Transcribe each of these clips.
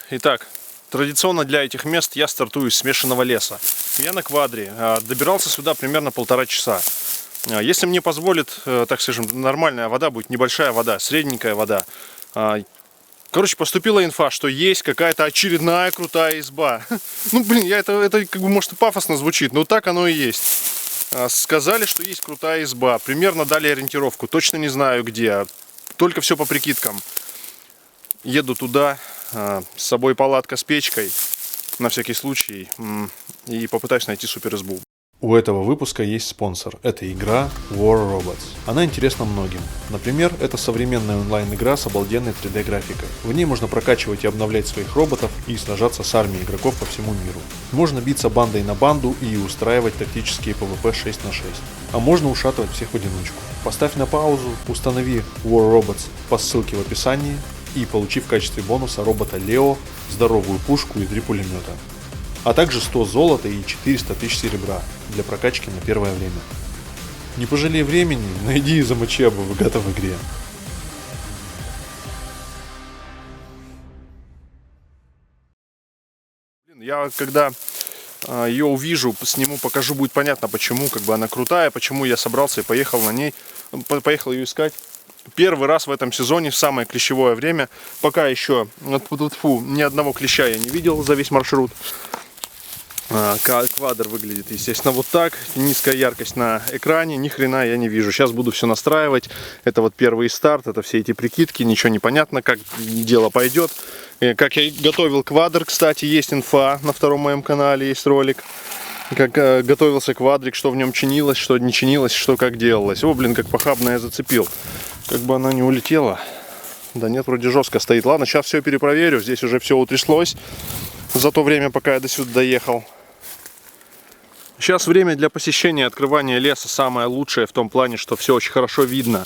Итак, традиционно для этих мест я стартую из смешанного леса. Я на квадре, добирался сюда примерно 1,5 часа. Если мне позволит, так скажем, нормальная вода, будет небольшая вода, средненькая вода. Короче, поступила инфа, что есть какая-то очередная крутая изба. Ну, блин, это как бы, может, и пафосно звучит, но так оно и есть. Сказали, что есть крутая изба. Примерно дали ориентировку. Точно не знаю где. Только все по прикидкам. Еду туда. С собой палатка с печкой. На всякий случай. И попытаюсь найти супер избу. У этого выпуска есть спонсор. Это игра War Robots. Она интересна многим. Например, это современная онлайн-игра с обалденной 3D-графикой. В ней можно прокачивать и обновлять своих роботов и сражаться с армией игроков по всему миру. Можно биться бандой на банду и устраивать тактические PvP 6 на 6. А можно ушатывать всех в одиночку. Поставь на паузу, установи War Robots по ссылке в описании и получи в качестве бонуса робота Лео, здоровую пушку и 3 пулемета. А также 100 золота и 400 тысяч серебра для прокачки на первое время. Не пожалей времени, найди и замочи Абу-Вегата в игре. Я когда ее увижу, сниму, покажу, будет понятно, почему как бы она крутая, почему я собрался и поехал на ней, поехал ее искать. Первый раз в этом сезоне, в самое клещевое время, пока еще ни одного клеща я не видел за весь маршрут. Квадр выглядит, естественно, вот так. Низкая яркость на экране, ни хрена я не вижу. Сейчас буду все настраивать. Это вот первый старт, это все эти прикидки. Ничего не понятно, как дело пойдет. Как я готовил квадр, кстати, есть инфа на втором моем канале, есть ролик. Как готовился квадрик, что в нем чинилось, что не чинилось, что как делалось. О, блин, как похабно я зацепил. Как бы она не улетела. Да нет, вроде жестко стоит. Ладно, сейчас все перепроверю. Здесь уже все утряслось за то время, пока я до сюда доехал. Сейчас время для посещения и открывания леса самое лучшее в том плане, что все очень хорошо видно.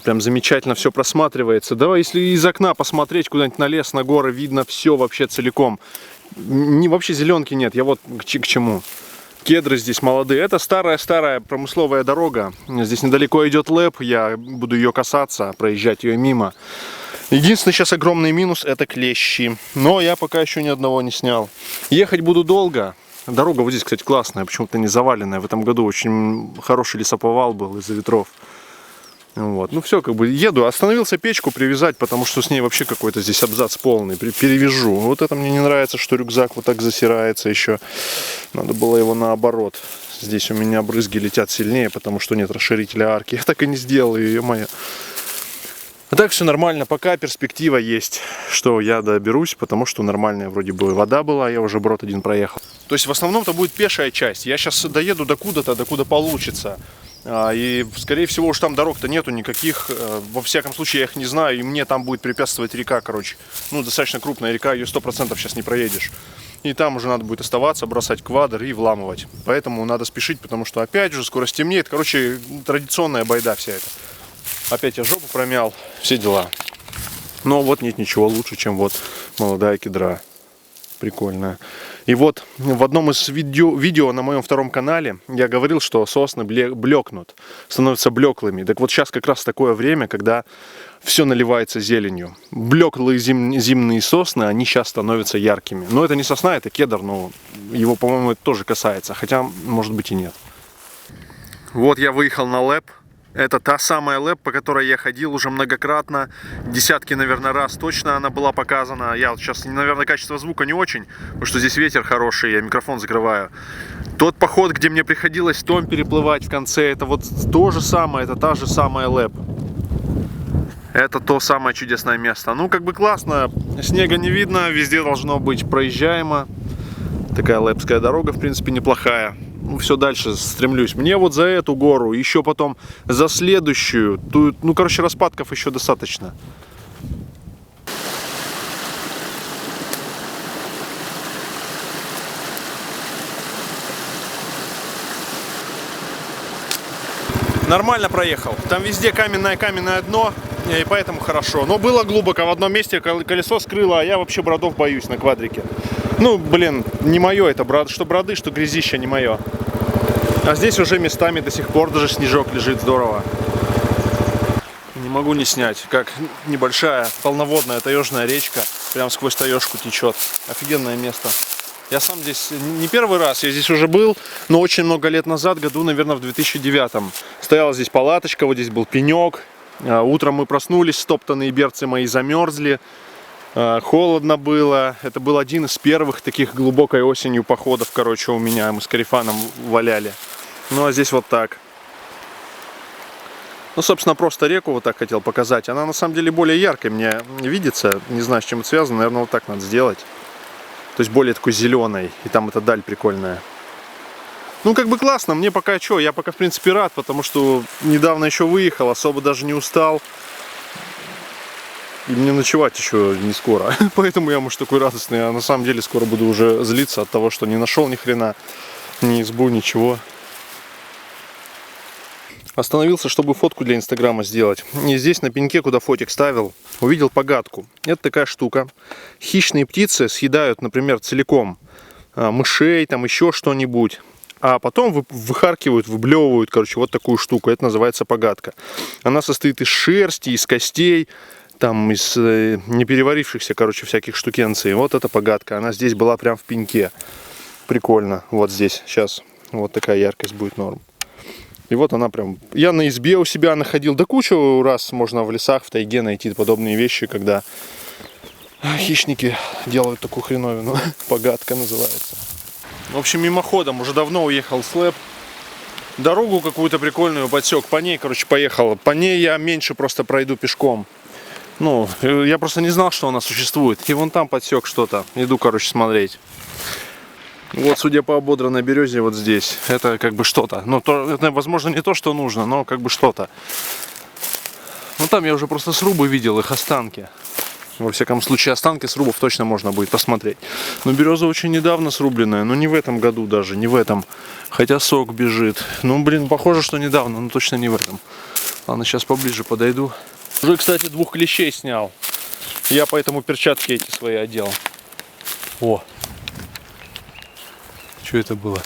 Прям замечательно все просматривается. Давай, если из окна посмотреть куда-нибудь на лес, на горы, видно все вообще целиком. Вообще зеленки нет, я вот к чему. Кедры здесь молодые. Это старая промысловая дорога. Здесь недалеко идет ЛЭП, я буду ее касаться, проезжать ее мимо. Единственный сейчас огромный минус — это клещи. Но я пока еще ни одного не снял. Ехать буду долго. Дорога вот здесь, кстати, классная, почему-то не заваленная. В этом году очень хороший лесоповал был из-за ветров. Вот. Ну все, как бы еду. Остановился печку привязать, потому что с ней вообще какой-то здесь абзац полный. Перевяжу. Вот это мне не нравится, что рюкзак вот так засирается еще. Надо было его наоборот. Здесь у меня брызги летят сильнее, потому что нет расширителя арки. Я так и не сделал ее, ё-моё. А так все нормально, пока перспектива есть, что я доберусь, потому что нормальная вроде бы вода была, я уже брод один проехал. То есть в основном-то будет пешая часть. Я сейчас доеду докуда-то, докуда получится. И скорее всего уж там дорог-то нету никаких. Во всяком случае я их не знаю, и мне там будет препятствовать река, короче. Ну, достаточно крупная река, ее 100% сейчас не проедешь. И там уже надо будет оставаться, бросать квадр и вламывать. Поэтому надо спешить, потому что опять же скоро стемнеет. Короче, традиционная байда вся эта. Опять я жопу промял, все дела. Но вот нет ничего лучше, чем вот молодая кедра. Прикольная. И вот в одном из видео на моем втором канале я говорил, что сосны блекнут, становятся блеклыми. Так вот сейчас как раз такое время, когда все наливается зеленью. Блеклые зимние сосны, они сейчас становятся яркими. Но это не сосна, это кедр, но его, по-моему, это тоже касается. Хотя, может быть, и нет. Вот я выехал на ЛЭП. Это та самая ЛЭП, по которой я ходил уже многократно, десятки, наверное, раз точно она была показана. Я вот сейчас, наверное, качество звука не очень, потому что здесь ветер хороший, я микрофон закрываю. Тот поход, где мне приходилось Том переплывать в конце, это вот то же самое, это та же самая ЛЭП. Это то самое чудесное место. Ну, как бы классно, снега не видно, везде должно быть проезжаемо. Такая лэпская дорога, в принципе, неплохая. Ну, все дальше стремлюсь. Мне вот за эту гору, еще потом за следующую. Тут, ну, короче, распадков еще достаточно. Нормально проехал. Там везде каменное дно, и поэтому хорошо. Но было глубоко. В одном месте колесо скрыло, а я вообще бродов боюсь на квадрике. Ну, блин, не мое это, что броды, что грязища, не мое. А здесь уже местами до сих пор даже снежок лежит, здорово. могу не снять, как небольшая полноводная таежная речка прям сквозь таежку течет. Офигенное место. Я сам здесь не первый раз, я здесь уже был, но очень много лет назад, году, наверное, в 2009-м. Стояла здесь палаточка, вот здесь был пенек. Утром мы проснулись, стоптанные берцы мои замерзли. Холодно было. Это был один из первых таких глубокой осенью походов, короче, у меня. Мы с Карифаном валяли. Ну, а здесь вот так. Ну, собственно, просто реку вот так хотел показать. Она, на самом деле, более яркой мне видится. Не знаю, с чем это связано. Наверное, вот так надо сделать. То есть, более такой зеленой. И там эта даль прикольная. Ну, как бы классно. Мне пока что. Я пока, в принципе, рад, потому что недавно еще выехал. Особо даже не устал. И мне ночевать еще не скоро. Поэтому я, может, такой радостный. А на самом деле скоро буду уже злиться от того, что не нашел ни хрена, ни избу, ничего. Остановился, чтобы фотку для инстаграма сделать. И здесь на пеньке, куда фотик ставил, увидел погадку. Это такая штука. Хищные птицы съедают, например, целиком мышей, там еще что-нибудь. А потом выхаркивают, выблевывают, короче, вот такую штуку. Это называется погадка. Она состоит из шерсти, из костей. Там из непереварившихся, короче, всяких штукенций. Вот эта погадка. Она здесь была прям в пеньке. Прикольно. Вот здесь. Сейчас вот такая яркость будет норм. И вот она прям... Я на избе у себя находил. Да кучу раз можно в лесах, в тайге найти подобные вещи, когда хищники делают такую хреновину. Погадка называется. В общем, мимоходом уже давно уехал слэп. Дорогу какую-то прикольную подсек. По ней, короче, поехал. По ней я меньше просто пройду пешком. Ну, я просто не знал, что она существует. И вон там подсек что-то. Иду, короче, смотреть. Вот, судя по ободранной березе, вот здесь. Это как бы что-то. Ну, это, возможно, не то, что нужно, но как бы что-то. Ну, там я уже просто срубы видел, их останки. Во всяком случае, останки срубов точно можно будет посмотреть. Но береза очень недавно срубленная. Но не в этом году даже, не в этом. Хотя сок бежит. Ну, блин, похоже, что недавно, но точно не в этом. Ладно, сейчас поближе подойду. Уже, кстати, 2 клещей снял. Я поэтому перчатки эти свои одел. О! Что это было?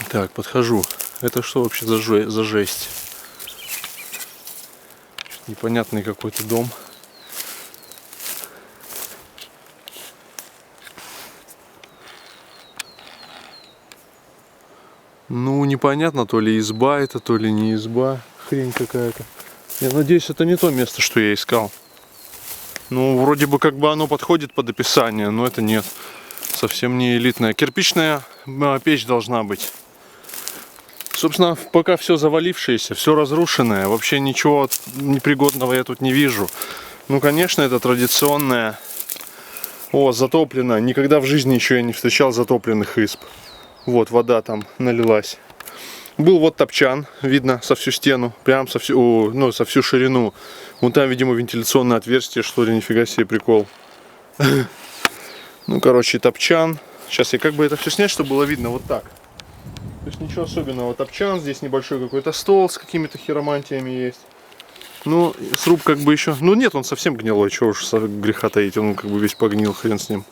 Так, подхожу. Это что вообще за жесть? Непонятный какой-то дом. Ну, непонятно, то ли изба это, то ли не изба. Хрень какая-то. Я надеюсь, это не то место, что я искал. Ну, вроде бы как бы оно подходит под описание, но это нет. Совсем не элитная. Кирпичная печь должна быть. Собственно, пока все завалившееся, все разрушенное. Вообще ничего непригодного я тут не вижу. Ну, конечно, это традиционная. О, затоплено. Никогда в жизни еще я не встречал затопленных изб. Вот, вода там налилась. Был вот топчан, видно, со всю стену, прям со всю ширину. Вон там, видимо, вентиляционное отверстие, что ли, нифига себе, прикол. Ну, короче, топчан. Сейчас я как бы это все снять, чтобы было видно вот так. То есть ничего особенного. Топчан, здесь небольшой какой-то стол с какими-то хиромантиями есть. Ну, сруб как бы еще... Ну, нет, он совсем гнилой, чего уж греха таить, он как бы весь погнил, хрен с ним.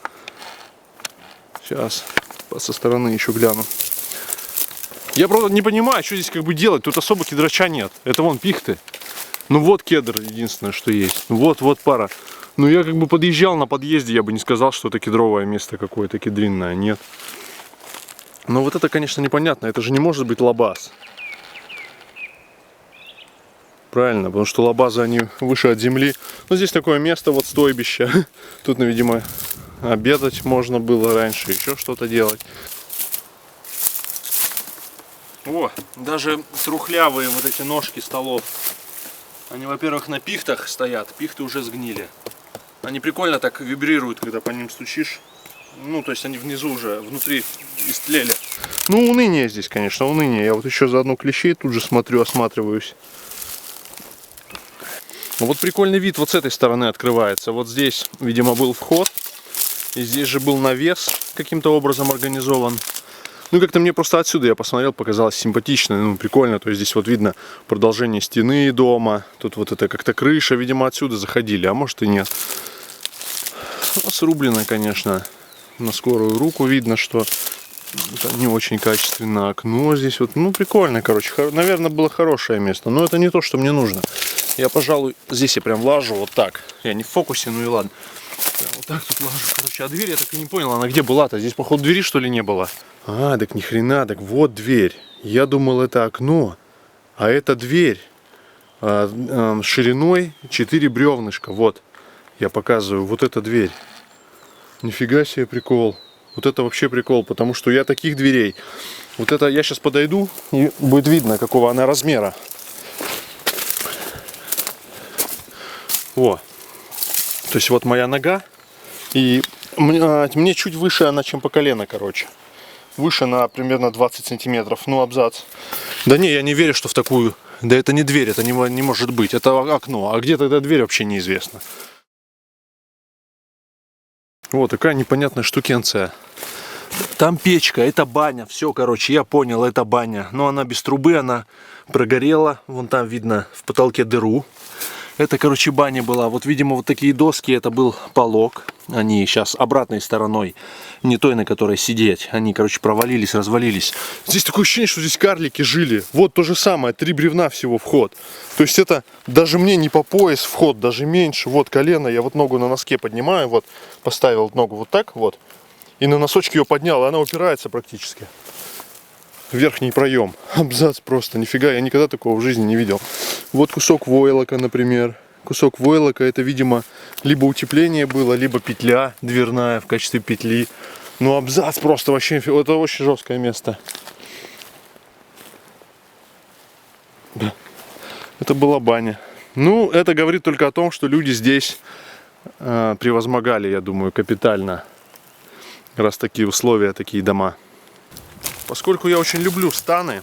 Сейчас со стороны еще гляну. Я, правда, не понимаю, что здесь как бы делать. Тут особо кедрача нет. Это вон пихты. Ну вот кедр единственное, что есть. Вот пара. Ну я как бы подъезжал на подъезде, я бы не сказал, что это кедровое место какое-то, кедринное. Нет. Но вот это, конечно, непонятно. Это же не может быть лабаз. Правильно, потому что лабазы, они выше от земли. Но здесь такое место, вот стойбище. Тут, ну, видимо, обедать можно было раньше, еще что-то делать. О, даже трухлявые вот эти ножки столов. Они, во-первых, на пихтах стоят. Пихты уже сгнили. Они прикольно так вибрируют, когда по ним стучишь. Ну, то есть они внизу уже, внутри истлели. Ну, уныние здесь, конечно, уныние. Я вот еще заодно клещей тут же смотрю, осматриваюсь. Вот прикольный вид вот с этой стороны открывается. Вот здесь, видимо, был вход. И здесь же был навес каким-то образом организован. Ну, как-то мне просто отсюда я посмотрел, показалось симпатично, ну, прикольно. То есть здесь вот видно продолжение стены дома. Тут вот это как-то крыша, видимо, отсюда заходили, а может и нет. Срублено, конечно, на скорую руку видно, что Это не очень качественное окно здесь. Вот, ну, прикольно, короче. Наверное, было хорошее место. Но это не то, что мне нужно. Я, пожалуй, здесь я прям лажу вот так. Я не в фокусе, ну и ладно. Прям вот так тут лажу, короче. А дверь я так и не понял, она где была-то? Здесь, походу, двери, что ли, не было? А, так ни хрена, так вот дверь. Я думал, это окно, а это дверь. Шириной 4 бревнышка. Вот, я показываю, вот эта дверь. Нифига себе прикол. Вот это вообще прикол, потому что я таких дверей. Вот это я сейчас подойду, и будет видно, какого она размера. О. То есть вот моя нога. И мне чуть выше она, чем по колено, короче. Выше на примерно 20 сантиметров. Ну, абзац. Да не, я не верю, что в такую... Да это не дверь, это не может быть. Это окно. А где тогда дверь, вообще неизвестно. Вот такая непонятная штукенция. Там печка, это баня. Все, короче, я понял, это баня. Но она без трубы, она прогорела. Вон там видно в потолке дыру. Это, короче, баня была. Вот, видимо, вот такие доски, это был полог. Они сейчас обратной стороной, не той, на которой сидеть. Они, короче, провалились, развалились. Здесь такое ощущение, что здесь карлики жили. Вот то же самое, 3 бревна всего вход. То есть это даже мне не по пояс вход, даже меньше. Вот колено, я вот ногу на носке поднимаю, вот поставил ногу вот так вот. И на носочки ее поднял, и она упирается практически. Верхний проем. Абзац просто, нифига, я никогда такого в жизни не видел. Вот кусок войлока, например. Кусок войлока, это, видимо, либо утепление было, либо петля дверная в качестве петли. Ну, абзац просто вообще, это очень жесткое место. Да. Это была баня. Ну, это говорит только о том, что люди здесь превозмогали, я думаю, капитально. Раз такие условия, такие дома. Поскольку я очень люблю станы,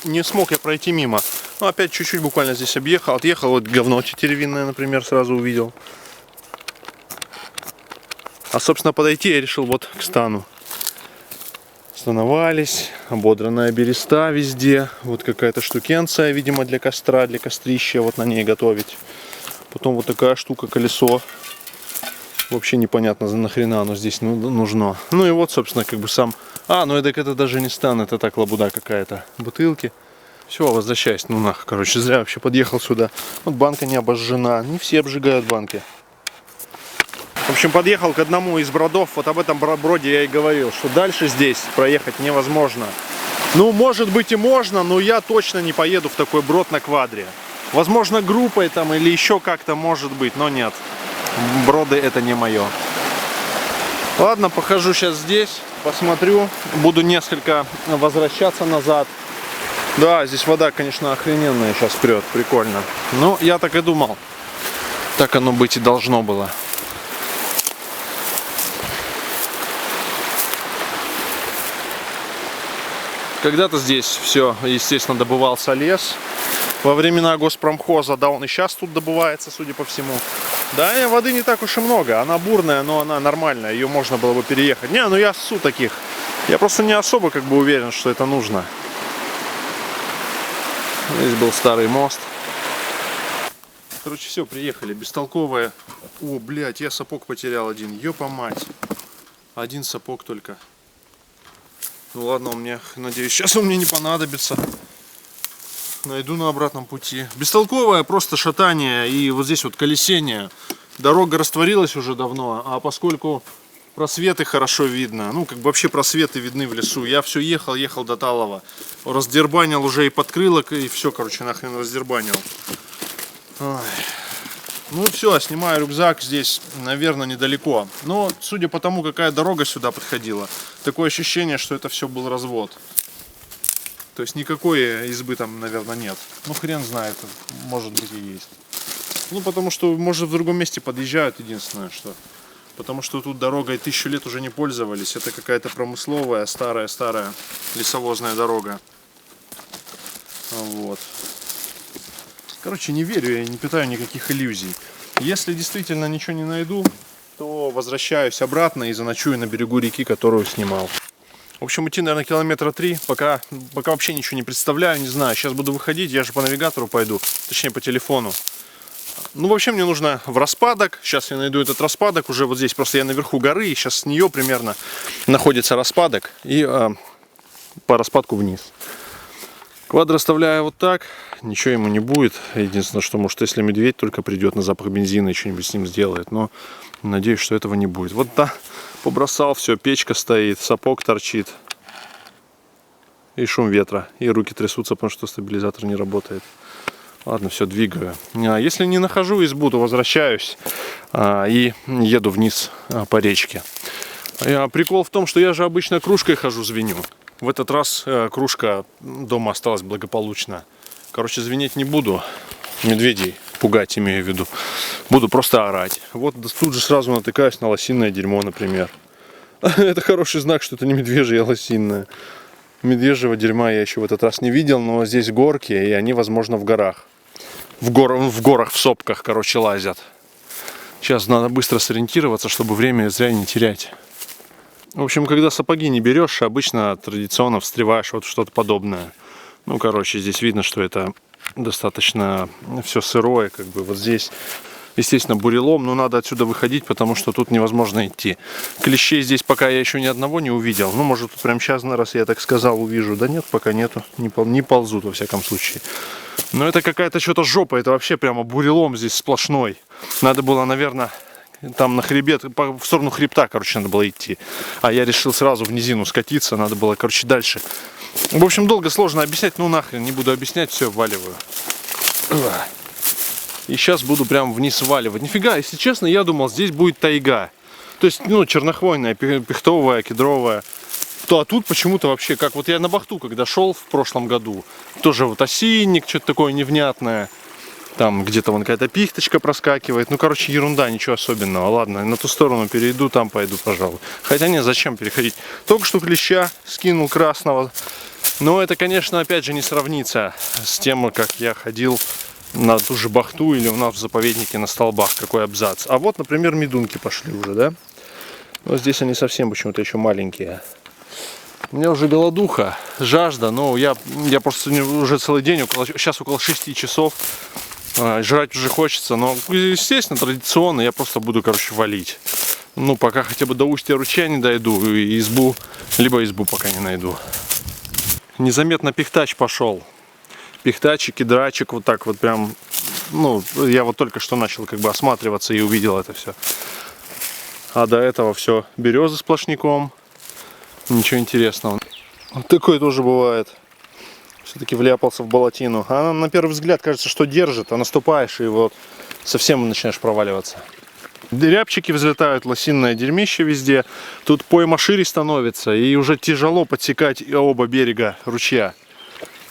не смог я пройти мимо. Ну, опять чуть-чуть буквально здесь объехал. Отъехал, вот говно тетеревинное, например, сразу увидел. А, собственно, подойти я решил вот к стану. Становались, ободранная береста везде. Вот какая-то штукенция, видимо, для костра, для кострища. Вот на ней готовить. Потом вот такая штука, колесо. Вообще непонятно, нахрена оно здесь нужно. Ну и вот, собственно, как бы сам... А, ну это даже не стан, это так лабуда какая-то. Бутылки. Все, возвращаюсь. Ну нахуй, короче, зря вообще подъехал сюда. Вот банка не обожжена. Не все обжигают банки. В общем, подъехал к одному из бродов. Вот об этом броде я и говорил, что дальше здесь проехать невозможно. Ну, может быть и можно, но я точно не поеду в такой брод на квадре. Возможно, группой там или еще как-то может быть, но нет. Броды это не мое. Ладно, похожу сейчас здесь, посмотрю. Буду несколько возвращаться назад. Да, здесь вода, конечно, охрененная сейчас прет, прикольно. Ну, я так и думал. Так оно быть и должно было. Когда-то здесь все, естественно, добывался лес. Во времена Госпромхоза, да, он и сейчас тут добывается, судя по всему. Да, и воды не так уж и много. Она бурная, но она нормальная. Ее можно было бы переехать. Не, ну я ссу таких. Я просто не особо как бы уверен, что это нужно. Здесь был старый мост. Короче, все, приехали. Бестолковая. О, блядь, я сапог потерял один. Ёпа мать. Один сапог только. Ну ладно, он мне, надеюсь, сейчас он мне не понадобится. Найду на обратном пути. Бестолковое просто шатание и вот здесь вот колесение. Дорога растворилась уже давно, а поскольку просветы хорошо видно, ну как бы вообще просветы видны в лесу, я все ехал до Талова. Раздербанил уже и подкрылок, и все, короче, нахрен раздербанил. Ой. Ну все, снимаю рюкзак, здесь, наверное, недалеко. Но судя по тому, какая дорога сюда подходила, такое ощущение, что это все был развод. То есть никакой избы там, наверное, нет. Ну, хрен знает, может быть и есть. Ну, потому что, может, в другом месте подъезжают, единственное, что. Потому что тут дорогой 1000 лет уже не пользовались. Это какая-то промысловая, старая лесовозная дорога. Вот. Короче, не верю, я не питаю никаких иллюзий. Если действительно ничего не найду, то возвращаюсь обратно и заночую на берегу реки, которую снимал. В общем, идти, наверное, километра 3, пока вообще ничего не представляю, не знаю. Сейчас буду выходить, я же по навигатору пойду, точнее по телефону. Ну, вообще мне нужно в распадок. Сейчас я найду этот распадок. Уже вот здесь просто я наверху горы. И сейчас с нее примерно находится распадок. И по распадку вниз. Квадро оставляю вот так. Ничего ему не будет. Единственное, что может, если медведь только придет на запах бензина и что-нибудь с ним сделает. Но надеюсь, что этого не будет. Вот да, побросал все. Печка стоит, сапог торчит. И шум ветра. И руки трясутся, потому что стабилизатор не работает. Ладно, все, двигаю. Если не нахожу избу, то возвращаюсь и еду вниз по речке. Прикол в том, что я же обычно кружкой хожу, звеню. В этот раз кружка дома осталась благополучно. Короче, звенеть не буду. Медведей пугать, имею в виду. Буду просто орать. Вот тут же сразу натыкаюсь на лосиное дерьмо, например. Это хороший знак, что это не медвежье, а лосиное. Медвежьего дерьма я еще в этот раз не видел, но здесь горки, и они, возможно, в горах. В горах, в сопках, короче, лазят. Сейчас надо быстро сориентироваться, чтобы время зря не терять. В общем, когда сапоги не берешь, обычно традиционно встреваешь вот что-то подобное. Ну, короче, здесь видно, что это достаточно все сырое, как бы вот здесь. Естественно, бурелом, но надо отсюда выходить, потому что тут невозможно идти. Клещей здесь пока я еще ни одного не увидел. Ну, может, прямо сейчас, раз я так сказал, увижу. Да нет, пока нету. Не ползут, во всяком случае. Но это какая-то что-то жопа. Это вообще прямо бурелом здесь сплошной. Надо было, наверное, там на хребет, в сторону хребта, короче, надо было идти. А я решил сразу в низину скатиться. Надо было, короче, дальше. В общем, долго, сложно объяснять. Ну, нахрен, не буду объяснять. Все, валиваю. И сейчас буду прям вниз сваливать. Нифига, если честно, я думал, здесь будет тайга. То есть, ну, чернохвойная, пихтовая, кедровая. А тут почему-то вообще, как вот я на Бахту, когда шел в прошлом году, тоже вот осинник, что-то такое невнятное. Там где-то вон какая-то пихточка проскакивает. Ну, короче, ерунда, ничего особенного. Ладно, на ту сторону перейду, там пойду, пожалуй. Хотя нет, зачем переходить? Только что клеща скинул красного. Но это, конечно, опять же не сравнится с тем, как я ходил на ту же Бахту или у нас в заповеднике на столбах, какой абзац. А вот, например, медунки пошли уже, да? Но здесь они совсем почему-то еще маленькие. У меня уже голодуха, жажда, но я просто уже целый день, сейчас около 6 часов, жрать уже хочется, но, естественно, традиционно я просто буду, короче, валить. Ну, пока хотя бы до устья ручья не дойду, и либо избу пока не найду. Незаметно пихтач пошел. Пихтачик и драчик, вот так вот прям, ну, я вот только что начал как бы осматриваться и увидел это все. А до этого все березы сплошняком, ничего интересного. Вот такое тоже бывает. Все-таки вляпался в болотину. Она на первый взгляд кажется, что держит, а наступаешь и вот совсем начинаешь проваливаться. Рябчики взлетают, лосиное дерьмище везде. Тут пойма шире становится и уже тяжело подсекать оба берега ручья.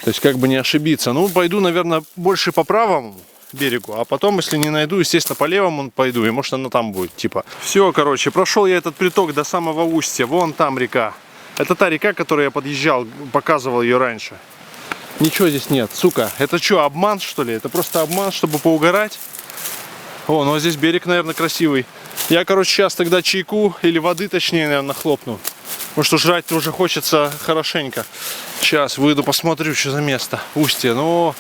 То есть как бы не ошибиться. Ну, пойду, наверное, больше по правому берегу, а потом, если не найду, естественно, по левому пойду, и может она там будет, типа. Все, короче, прошел я этот приток до самого устья. Вон там река. Это та река, к которой я подъезжал, показывал ее раньше. Ничего здесь нет, сука. Это что, обман, что ли? Это просто обман, чтобы поугарать? О, ну а здесь берег, наверное, красивый. Я, короче, сейчас тогда чайку, или воды, точнее, наверное, хлопну. Потому что жрать уже хочется хорошенько. Сейчас выйду, посмотрю, что за место. Устье. Ну,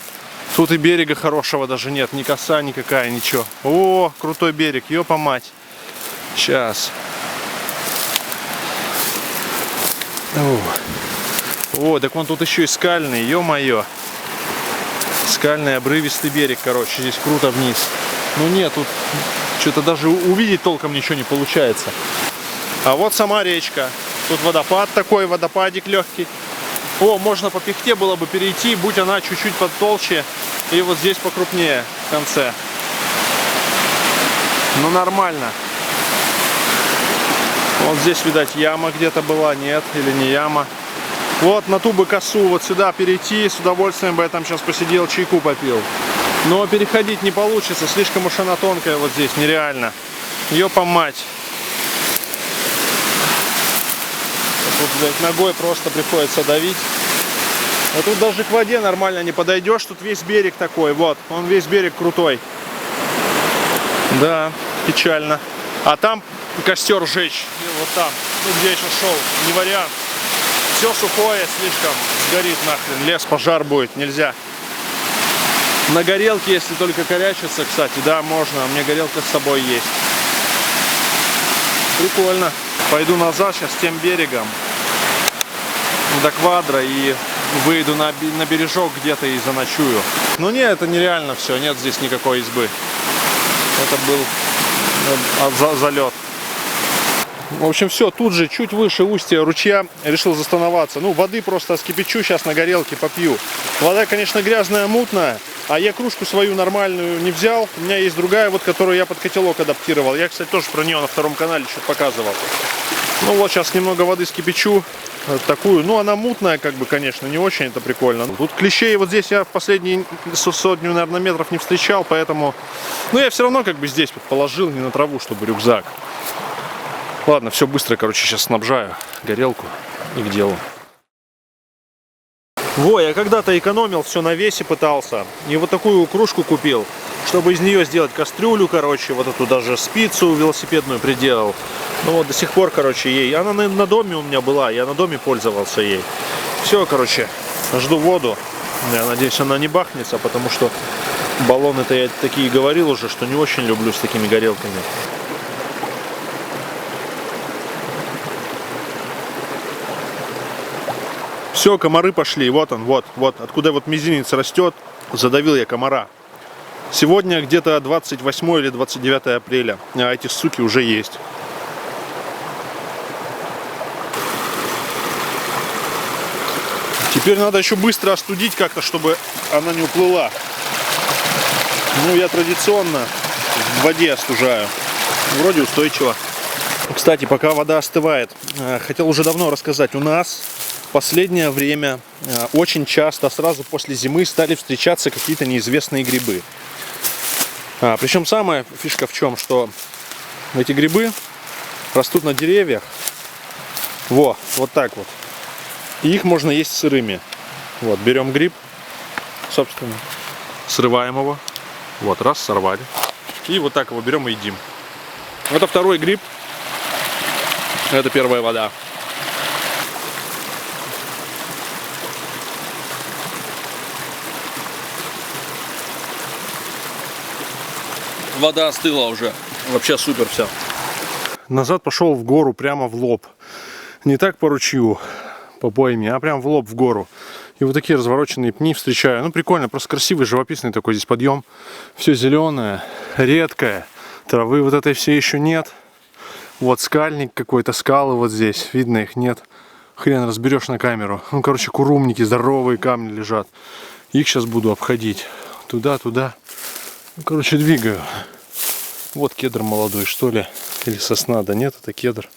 тут и берега хорошего даже нет. Ни коса никакая, ничего. О, крутой берег, ёпа мать. Сейчас. О, так вон тут еще и скальный, ё-моё. Скальный, обрывистый берег, короче. Здесь круто вниз. Ну нет, тут что-то даже увидеть толком ничего не получается. А вот сама речка. Тут водопад такой, водопадик легкий. О, можно по пихте было бы перейти, будь она чуть-чуть потолще. И вот здесь покрупнее в конце. Ну нормально. Вот здесь, видать, яма где-то была, нет, или не яма. Вот на ту бы косу вот сюда перейти, с удовольствием бы я там сейчас посидел, чайку попил. Но переходить не получится, слишком уж она тонкая вот здесь, нереально. Ёпа мать. Тут, блядь, ногой просто приходится давить. А тут даже к воде нормально не подойдешь, тут весь берег такой, вот, он весь берег крутой. Да, печально. А там костер жечь, вот там, ну где я сейчас шел, не вариант. Все сухое слишком, сгорит нахрен, лес, пожар будет, нельзя. На горелке, если только корячиться, кстати, да, можно. У меня горелка с собой есть. Прикольно. Пойду назад сейчас тем берегом до Квадро и выйду на бережок где-то и заночую. Но нет, это нереально все, нет здесь никакой избы. Это был залет. В общем, все, тут же, чуть выше устья ручья, решил застановаться. Ну, воды просто скипячу, сейчас на горелке попью. Вода, конечно, грязная, мутная, а я кружку свою нормальную не взял. У меня есть другая, вот, которую я под котелок адаптировал. Я, кстати, тоже про нее на втором канале что-то показывал. Ну, вот сейчас немного воды скипячу. Такую, ну, она мутная, как бы, конечно, не очень это прикольно. Тут клещей вот здесь я в последние сотню, наверное, метров не встречал, поэтому... Ну, я все равно, как бы, здесь вот положил, не на траву, чтобы рюкзак. Ладно, все быстро, короче, сейчас снабжаю горелку и к делу. Во, я когда-то экономил, все на весе пытался. И вот такую кружку купил, чтобы из нее сделать кастрюлю, короче, вот эту даже спицу велосипедную приделал. Ну вот до сих пор, короче, ей. Она на доме у меня была, я на доме пользовался ей. Все, короче, жду воду. Я надеюсь, она не бахнется, потому что баллоны-то я такие говорил уже, что не очень люблю с такими горелками. Все, комары пошли, вот он, вот, откуда вот мизинец растет, задавил я комара. Сегодня где-то 28 или 29 апреля, а эти суки уже есть. Теперь надо еще быстро остудить как-то, чтобы она не уплыла. Ну, я традиционно в воде остужаю. Вроде устойчиво. Кстати, пока вода остывает, хотел уже давно рассказать, у нас... В последнее время очень часто, сразу после зимы, стали встречаться какие-то неизвестные грибы. Причем самая фишка в чем, что эти грибы растут на деревьях. Вот так вот. И их можно есть сырыми. Вот, берем гриб, собственно, срываем его. Вот, раз, сорвали. И вот так его берем и едим. Это второй гриб. Это первая вода. Вода остыла уже. Вообще супер все. Назад пошел в гору, прямо в лоб. Не так по ручью, по пойме, а прям в лоб в гору. И вот такие развороченные пни встречаю. Ну, прикольно, просто красивый, живописный такой здесь подъем. Все зеленое, редкое. Травы вот этой все еще нет. Вот скальник какой-то, скалы вот здесь. Видно, их нет. Хрен разберешь на камеру. Ну, короче, курумники, здоровые камни лежат. Их сейчас буду обходить. Туда-туда. Ну, короче, двигаю. Вот кедр молодой, что ли. Или сосна. Да нет, это кедр.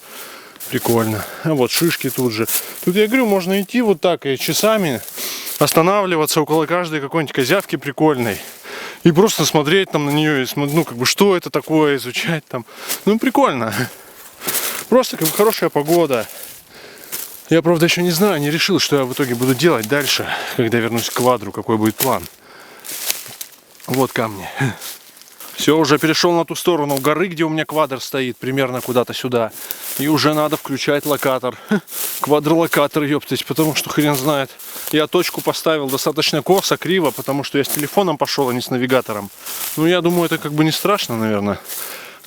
Прикольно. А вот шишки тут же. Тут, я говорю, можно идти вот так и часами останавливаться около каждой какой-нибудь козявки прикольной. И просто смотреть там на нее. И, ну, как бы, что это такое, изучать там. Ну, прикольно. Просто, как бы, хорошая погода. Я, правда, еще не знаю, не решил, что я в итоге буду делать дальше, когда вернусь к Квадру, какой будет план. Вот камни. Все, уже перешел на ту сторону горы, где у меня квадр стоит, примерно куда-то сюда. И уже надо включать локатор. Квадролокатор, ёптать, потому что хрен знает. Я точку поставил достаточно косо, криво, потому что я с телефоном пошел, а не с навигатором. Ну, я думаю, это как бы не страшно, наверное.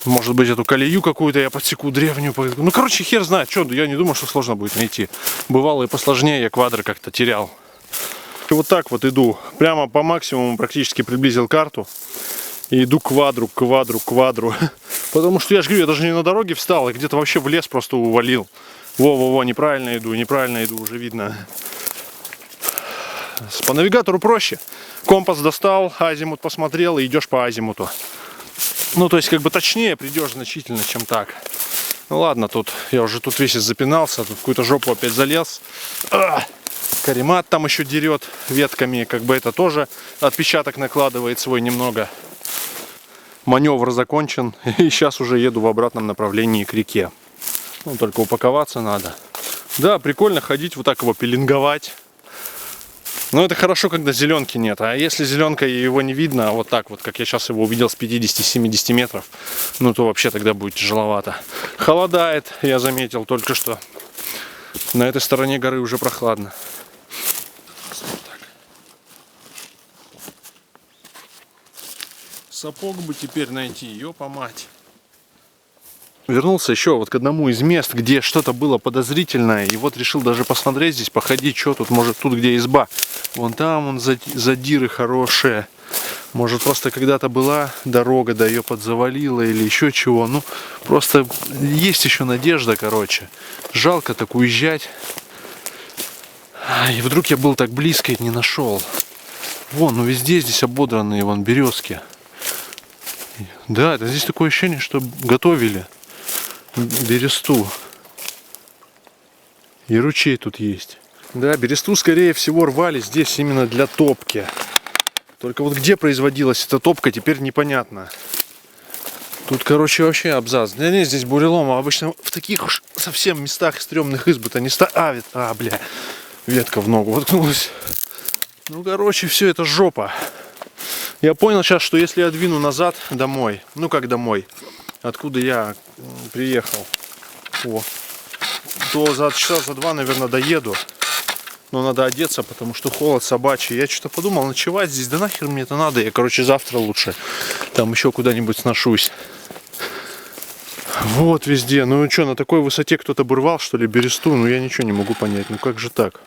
Может быть, эту колею какую-то я подсеку древнюю. Ну, короче, хер знает, что, я не думаю, что сложно будет найти. Бывало и посложнее, я квадры как-то терял. И вот так вот иду, прямо по максимуму практически приблизил карту. И иду к квадру. Потому что, я же говорю, я даже не на дороге встал, а где-то вообще в лес просто увалил. Во-во-во, неправильно иду, уже видно. По навигатору проще. Компас достал, азимут посмотрел, и идешь по азимуту. Ну, то есть, как бы точнее придешь значительно, чем так. Ну, ладно, тут я уже тут весь запинался, тут в какую-то жопу опять залез. Каремат там еще дерет ветками, как бы это тоже отпечаток накладывает свой немного. Маневр закончен, и сейчас уже еду в обратном направлении к реке. Ну, только упаковаться надо. Да, прикольно ходить, вот так его пеленговать. Но это хорошо, когда зеленки нет. А если зеленка и его не видно, а вот так вот, как я сейчас его увидел с 50-70 метров, ну то вообще тогда будет тяжеловато. Холодает, я заметил только что. На этой стороне горы уже прохладно. Сапог бы теперь найти, ёпа мать. Вернулся еще вот к одному из мест, где что-то было подозрительное. И вот решил даже посмотреть здесь, походить, что тут, может тут где изба. Вон там он задиры хорошие. Может просто когда-то была дорога, да ее подзавалило или еще чего. Ну просто есть еще надежда, короче. Жалко так уезжать. И вдруг я был так близко и не нашел. Вон, ну везде здесь ободранные вон березки. Да, это здесь такое ощущение, что готовили бересту. И ручей тут есть. Да, бересту скорее всего рвали здесь именно для топки. Только вот где производилась эта топка, теперь непонятно. Тут, короче, вообще абзац. Да нет, здесь бурелом, а обычно в таких уж совсем местах стрёмных избы-то не ставят. Бля, ветка в ногу воткнулась. Ну, короче, все это жопа. Я понял сейчас, что если я двину назад домой, ну как домой, откуда я приехал, то за часа за 2, наверное, доеду. Но надо одеться, потому что холод собачий. Я что-то подумал, ночевать здесь, да нахер мне это надо. Я, короче, завтра лучше там еще куда-нибудь сношусь. Вот везде. Ну что, на такой высоте кто-то бы рвал, что ли, бересту? Ну я ничего не могу понять. Ну как же так?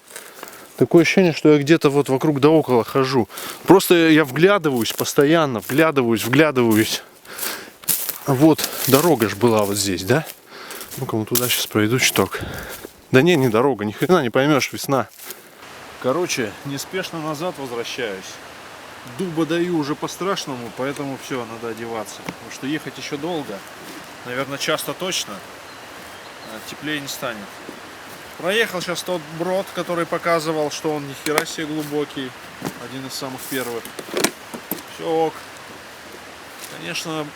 Такое ощущение, что я где-то вот вокруг да около хожу. Просто я вглядываюсь постоянно, вглядываюсь. Вот дорога ж была вот здесь, да? Ну-ка, вот туда сейчас пройду чуток. Да не дорога, ни хрена не поймешь, весна. Короче, неспешно назад возвращаюсь. Дуба даю уже по-страшному, поэтому все, надо одеваться. Потому что ехать еще долго. Наверное, час-то точно. Теплее не станет. Проехал сейчас тот брод, который показывал, что он ни хера себе глубокий. Один из самых первых. Все ок. Конечно,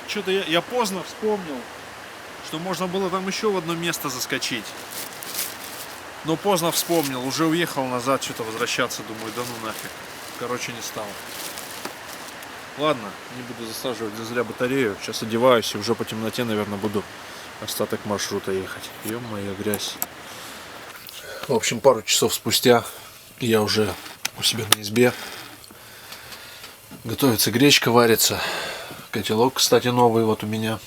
что-то я поздно вспомнил, что можно было там еще в одно место заскочить. Но поздно вспомнил, уже уехал назад, что-то возвращаться, думаю, да ну нафиг. Короче, не стал. Ладно, не буду засаживать зря батарею. Сейчас одеваюсь и уже по темноте, наверное, буду остаток маршрута ехать. Ё-моё, грязь. В общем, пару часов спустя я уже у себя на избе. Готовится гречка, варится. Котелок, кстати, новый вот у меня.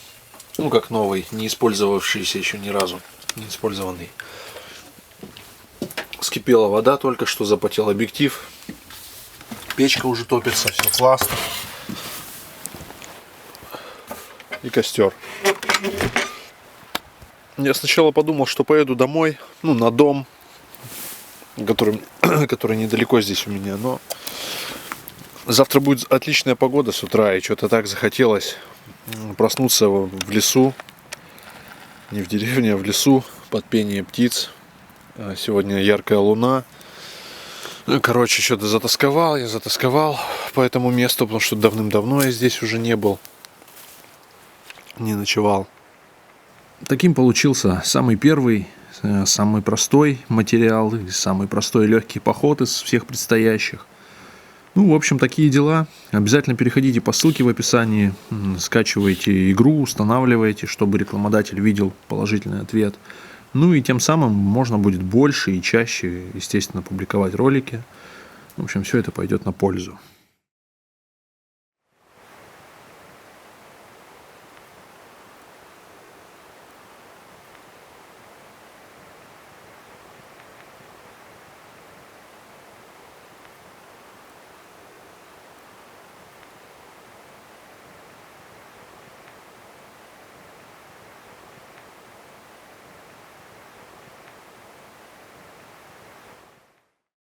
Ну, как новый, не использовавшийся еще ни разу. Не использованный. Вскипела вода, только что запотел объектив. Печка уже топится, все классно. И костер. Я сначала подумал, что поеду домой, ну, на дом, который недалеко здесь у меня, но завтра будет отличная погода с утра, и что-то так захотелось проснуться в лесу, не в деревне, а в лесу, под пение птиц. Сегодня яркая луна. Короче, что-то я затасковал по этому месту, потому что давным-давно я здесь уже не был, не ночевал. Таким получился самый первый, самый простой материал, самый простой и легкий поход из всех предстоящих. Ну, в общем, такие дела. Обязательно переходите по ссылке в описании, скачивайте игру, устанавливайте, чтобы рекламодатель видел положительный ответ. Ну и тем самым можно будет больше и чаще, естественно, публиковать ролики. В общем, все это пойдет на пользу.